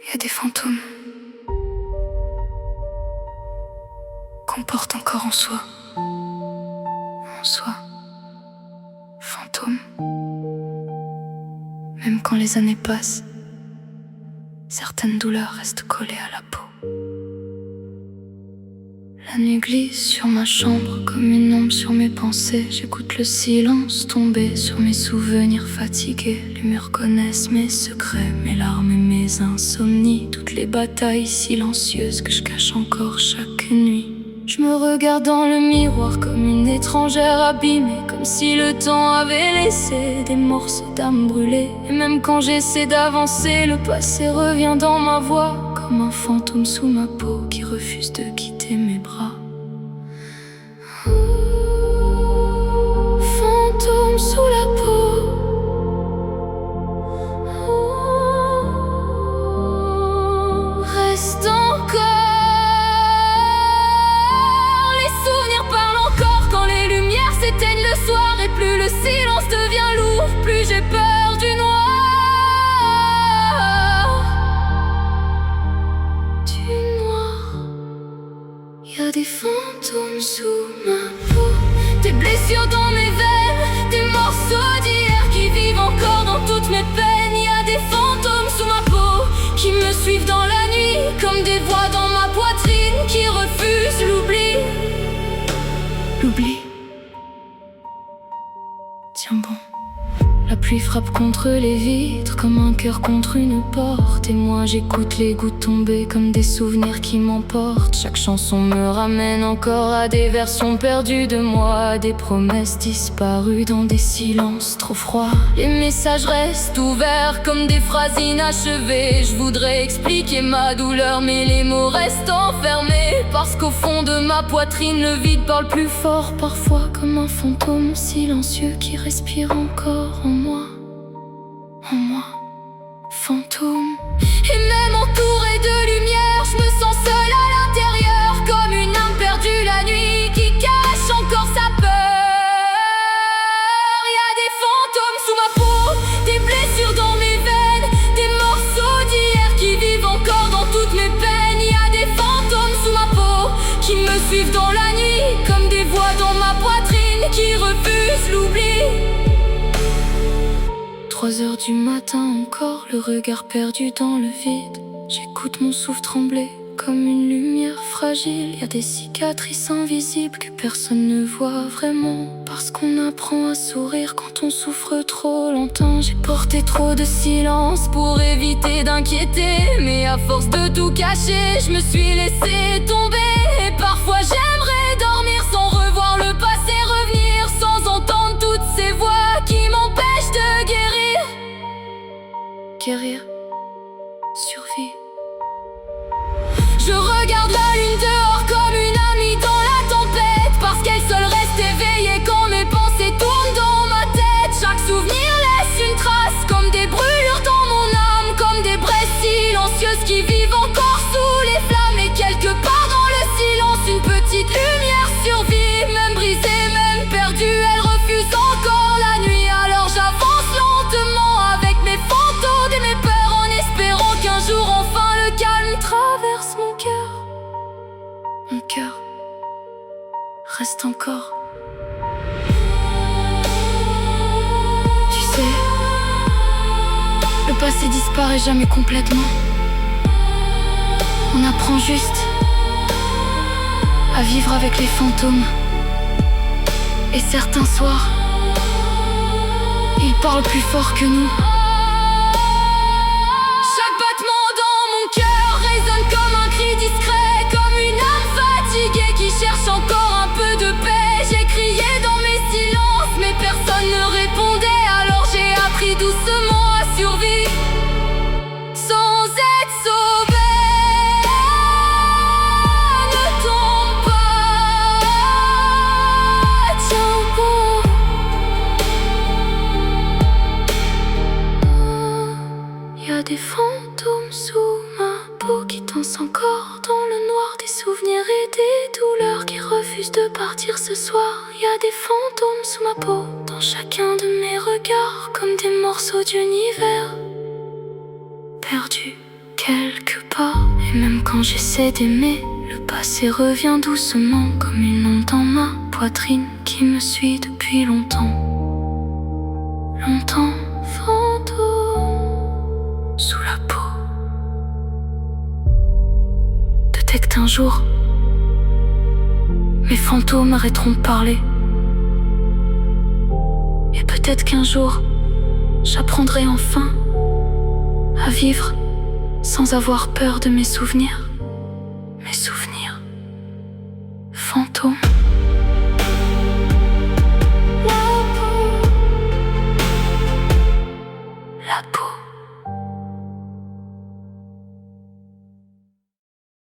y a des fantômes qu'on porte encore en soi. En soi. Fantômes. Même quand les années passent, certaines douleurs restent collées à la peau. La nuit glisse sur ma chambre comme une ombre sur mes pensées. J'écoute le silence tomber sur mes souvenirs fatigués. Les murs connaissent mes secrets, mes larmes et mes insomnies. Toutes les batailles silencieuses que je cache encore chaque nuit. Je me regarde dans le miroir comme une étrangère abîmée, comme si le temps avait laissé des morceaux d'âme brûlés. Et même quand j'essaie d'avancer, le passé revient dans ma voix, comme un fantôme sous ma peau qui refuse de quitter mes bras. Fantôme sous la peau. Reste encore. S'éteignent le soir et plus le silence devient lourd, plus j'ai peur du noir. Du noir. Y a des fantômes sous ma peau, des blessures dans mes veines, des morceaux d'hier qui vivent encore dans toutes mes peines. Y a des fantômes sous ma peau qui me suivent dans la nuit, comme des voix dans ma poitrine qui refusent l'oubli. L'oubli. Tiens bon. La pluie frappe contre les vitres comme un cœur contre une porte. Et moi j'écoute les gouttes tomber comme des souvenirs qui m'emportent. Chaque chanson me ramène encore à des versions perdues de moi, à des promesses disparues dans des silences trop froids. Les messages restent ouverts comme des phrases inachevées. Je voudrais expliquer ma douleur mais les mots restent enfermés, parce qu'au fond de ma poitrine le vide parle plus fort parfois, comme un fantôme silencieux qui respire encore en moi. En moi, fantôme. Et même entouré de lumière, je me sens seule à l'intérieur, comme une âme perdue la nuit qui cache encore sa peur. Y a des fantômes sous ma peau, des blessures dans mes veines, des morceaux d'hier qui vivent encore dans toutes mes peines. Y a des fantômes sous ma peau qui me suivent dans la nuit, comme des voix dans ma poitrine qui refusent l'oubli. 3 heures du matin encore, le regard perdu dans le vide. J'écoute mon souffle trembler comme une lumière fragile. Y a des cicatrices invisibles que personne ne voit vraiment, parce qu'on apprend à sourire quand on souffre trop longtemps. J'ai porté trop de silence pour éviter d'inquiéter, mais à force de tout cacher, je me suis laissé tomber. Et parfois j'aimerais dormir sans revoir le passé revenir, sans entendre toutes ces voix qui m'empêchent de guérir. Guérir, survie. Je regarde la lune dehors comme une amie dans la tempête, parce qu'elle seule reste éveillée quand mes pensées tournent dans ma tête. Chaque souvenir laisse une trace, comme des brûlures dans mon âme, comme des braises silencieuses qui vivent encore sous les flammes. Et quelque part dans le silence, une petite lumière survit, même brisée, même perdue, elle refuse encore la nuit. Alors j'avance lentement avec mes fantômes et mes peurs, en espérant qu'un jour enfin le calme traverse mon cœur. Mon cœur reste encore. Tu sais, le passé disparaît jamais complètement. On apprend juste à vivre avec les fantômes. Et certains soirs, ils parlent plus fort que nous. Chaque battement dans mon cœur résonne comme un cri discret, comme une âme fatiguée qui cherche encore un peu de paix. J'ai crié dans mes silences, mais personne ne répondait. Alors j'ai appris doucement à survivre sans être sauvé. Ne tombe pas, tiens bon. Y a des fantômes sous ma peau qui dansent encore dans le noir, des souvenirs et des douleurs qui refusent de partir ce soir. Y a des fantômes sous ma peau, dans chacun de mes regards, comme des morceaux d'univers perdus quelque part. Et même quand j'essaie d'aimer, le passé revient doucement comme une onde dans ma poitrine qui me suit depuis longtemps. Longtemps, fantôme sous la peau. Peut-être qu'un jour mes fantômes arrêteront de parler. Et peut-être qu'un jour j'apprendrai enfin à vivre sans avoir peur de mes souvenirs. Mes souvenirs fantômes.